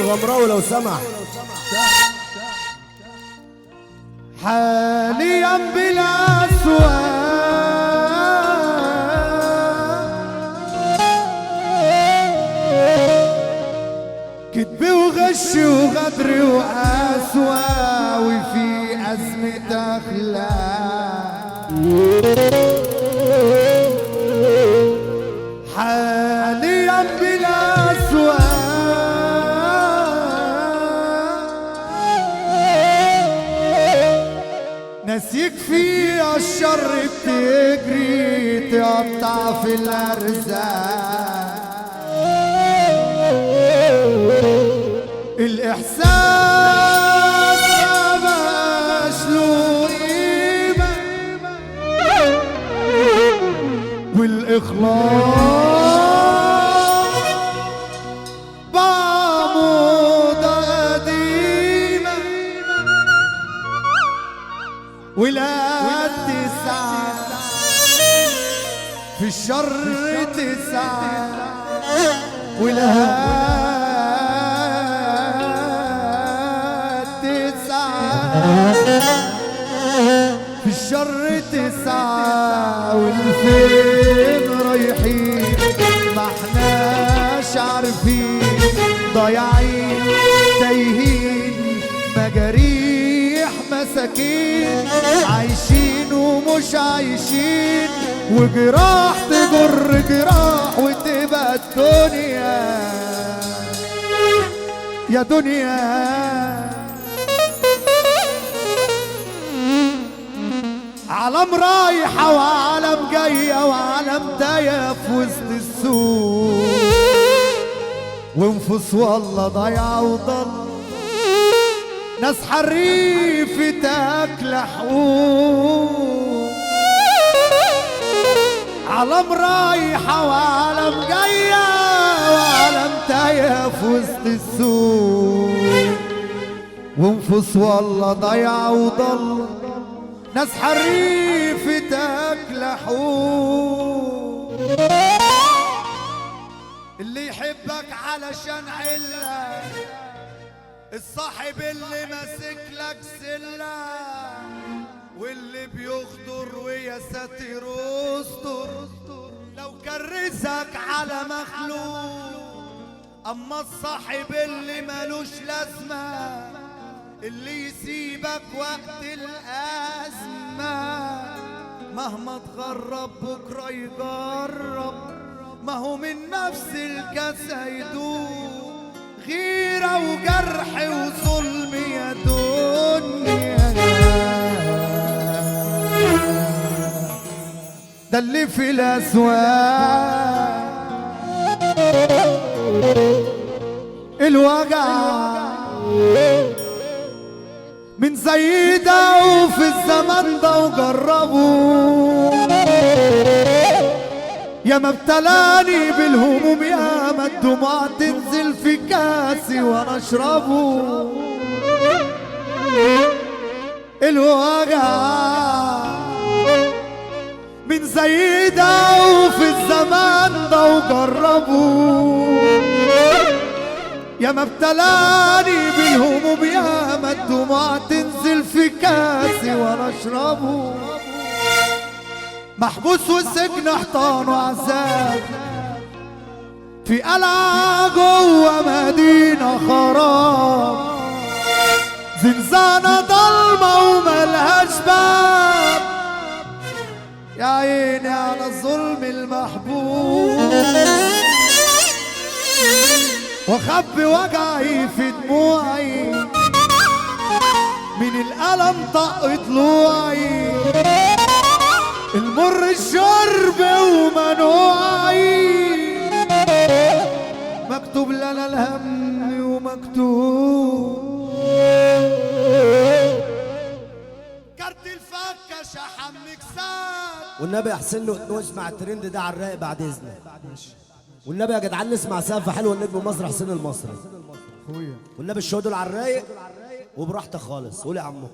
الغمراوي لو سمح. حاليا بلا سؤال كذب وغش وغدر وقسوة وفي أزمة أخلاق. حاليا بلا سؤال ناس يكفي الشر بتجري تقطع في الأرزاق. الإحساس مبقاش له قيمة والإخلاص بقى موضة قديمة. ولا تسعى في الشر تسعى ولا في الشر تسعى. والفين رايحين ما احناش عارفين ضايعين تايهين مجاريح مساكين عايشين ومش عايشين وجراح تجر جراح وتبقى الدنيا يا دنيا عالم رايحة وعالم جاية وعالم داية في وسط السوق وانفس والله ضايعة وضل ناس حريفة تاكل حقوق. عالم رايحة وعالم جاية وعالم داية في وسط السوق وانفس والله ضايعة وضل ناس حريفة تاكل حقوق. اللي يحبك علشان علة الصاحب اللي ماسك لك سلة واللي بيخطر ويا ساتر استر لو كرسك على مخلوق. اما الصاحب اللي ملوش لازمة اللي يسيبك وقت الأزمة مهما تغرب بكرة يجرب ما هو من نفس الكاسة يدوق غيرة وجرح وظلم يا دنيا. ده اللي في الأسواق الوجع من زي ده وفي الزمن ده وجربوا يا ما ابتلاني بالهموم يا ما الدموع تنزل في كاسي وانا اشربه. الوجع من زي ده وفي الزمان ده وجربوا يا ما ابتلاني بالهموم يا ما الدموع تنزل في كاسي وانا اشربه. محبوس والسجن حيطان وعذاب في قلعة جوه مدينة خراب زنزانة ضلمة وملهاش باب يا عيني على الظلم المحبوس واخبي وجعي في دموعي من الألم طق طلوعي المر الشرب ومنوعي مكتوب لنا الهم ومكتوب كارت الفكة شحن مكسات. والنبي احسن له نسمع الترند ده على الرايق بعد اذنك. والنبي يا جدعان نسمع سقفه حلوه النجم مصر حسين المصري. والنبي الشهود دول على الرايق وبراحتك خالص. قول يا عمو.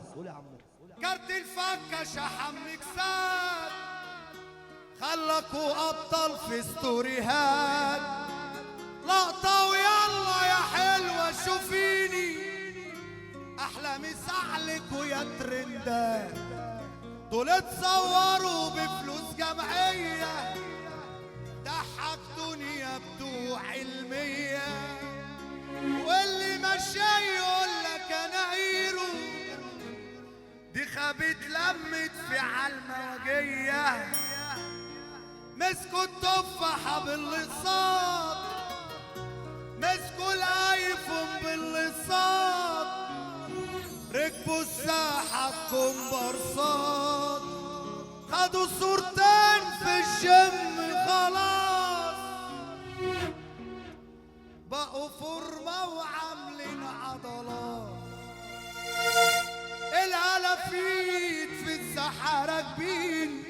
كارت الفكة شحن مكسات خلكوا ابطال في ستوريهات لقطة ويلا يا حلوة شوفيني احلامي سعلك ويا ترندات دول اتصوروا بفلوس جمعية ضحكتوني يا بتوع علمية واللي ماشي يقولك انا هيرو دي خابت لمت في عالمواجية مسكوا التفاحة باللصاط مسكوا الايفون باللصاط ركبوا الساحة بكمبرسات خدوا صورتين في الجيم خلاص بقوا فورمة وعاملين عضلات الهلافيت في الساحة راكبين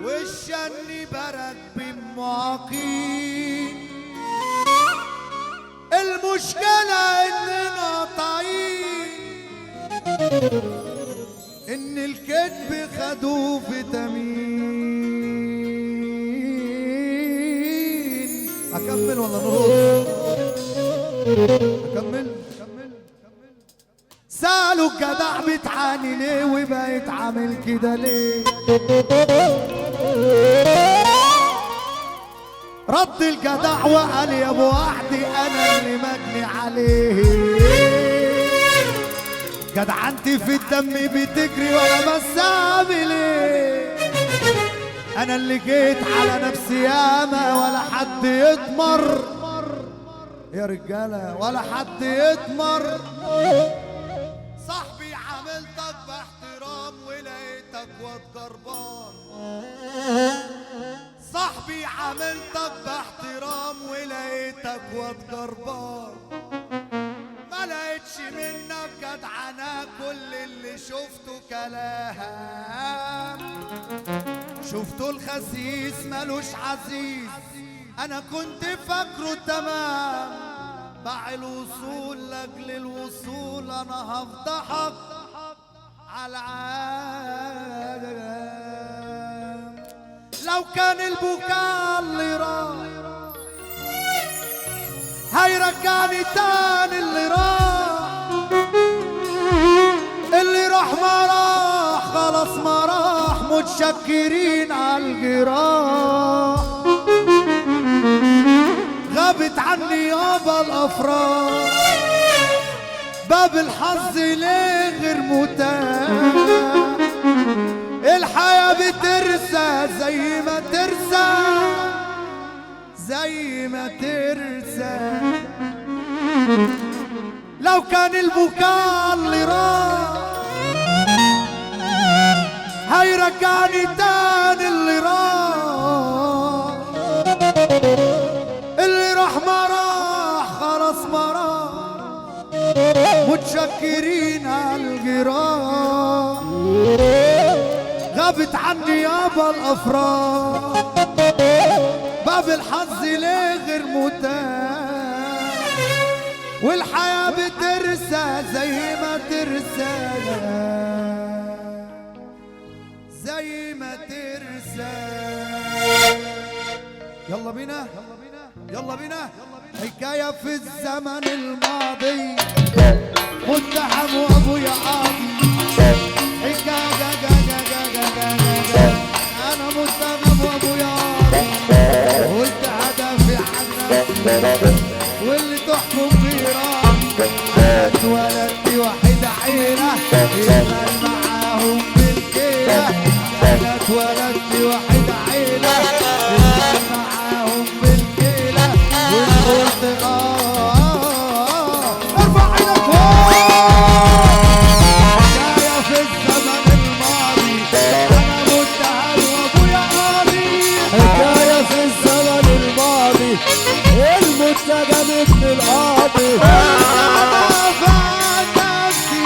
والشنبة راكبين معاقين المشكلة اننا طايين ان الكذب خدوه فيتامين. اكمل ولا نروح؟ اكمل. سألوا الجدع بتعاني ليه وبقيت عامل كده ليه؟ رد الجدع وقال يا ابو وحدي انا اللي مجني عليه جدعنتي في الدم بتجري ولا بس اعمل ايه؟ انا اللي جيت على نفسي ياما ولا حد يتمر يا رجاله ولا حد يتمر صاحبي عاملتك باحترام ولقيتك واد جربان صاحبي عاملتك باحترام ولقيتك واد جربان ما لقيتش منك جدعنة كل اللي شفته كلام شفته الخسيس ملوش عزيز انا كنت فاكره تمام باع الوصول لاجل الوصول انا هفضحك على العالم لو كان البكاء اللي راح هيرجعني تاني اللي راح ما راح خلاص ما راح متشكرين على الجراح غابت عني يابا الافراح باب الحظ ليه غير متاح الحياة بترسى زي ما ترسى زي ما ترسى لو كان البكاء اللي راح هيرجعني تاني اللي راح ما راح خلاص ما راح متشكرين على الجراح غابت عني يابا الافراح باب الحظ ليه غير متاح والحياة بترسى زي ما ترسى زي ما ترسى يلا بينا يلا بينا حكاية في الزمن الماضي متهم وابويا قاضي حكاية انا متهم وابويا قاضي قلت هدافي عن نفسي واللي تحكم فيه راضي انا اتولدت واحد عيلة يشغل معاهم بالكيلة انا اتولدت واحد عيلة يشغل معاهم بالكيلة وقلت ارفع ايدك فوق حكاية في الزمن الماضي انا متهم وابويا قاضي حكاية في الزمن الماضي المتهم ابن القاضي انا فات نفسي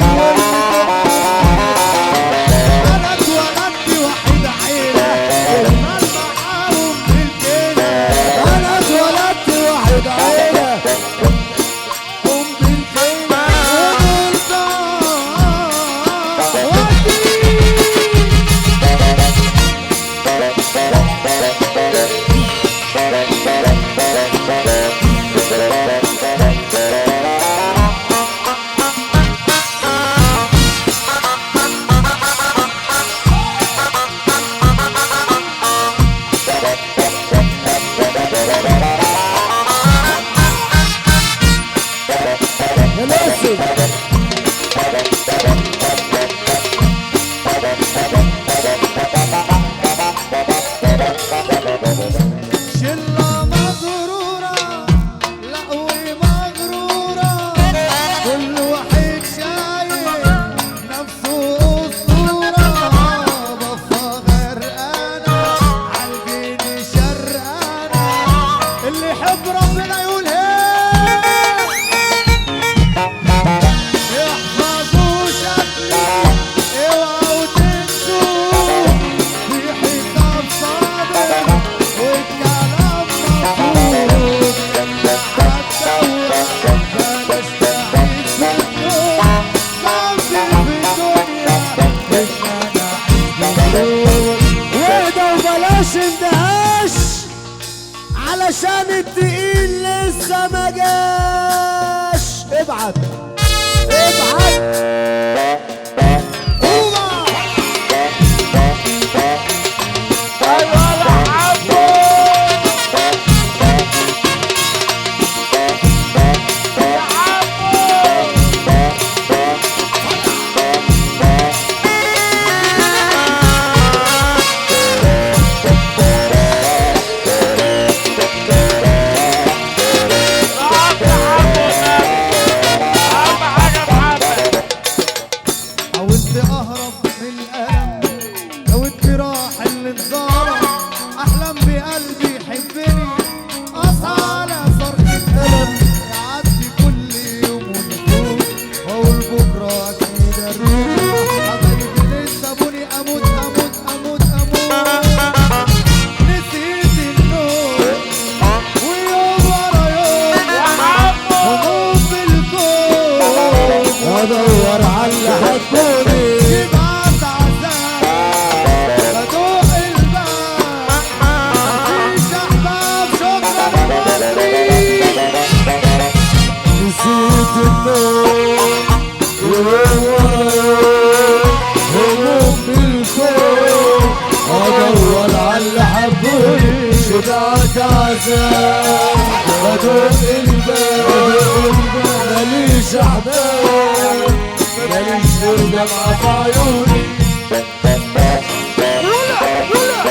قدرت اهرب من الالم لو الجراح اللي اتظلم احلم بقلبي يحبني اصحى على صرخة الم يعدي كل يوم ونفوت واقول بكره اكيد ارجع حبايبي ليه سابوني اموت اموت اموت اموت نسيت النوم ويوم ورا يوم هموم في الكون ادور على اللي حبوني يبعت عذاب بدوق الباب مفيش احباب شكرا مصري نسيت النوم هموم بالكون ادور على اللي حبوني شبعت عذاب بدوق الباب ماليش احباب ماليش غير دمعة في عيوني ولا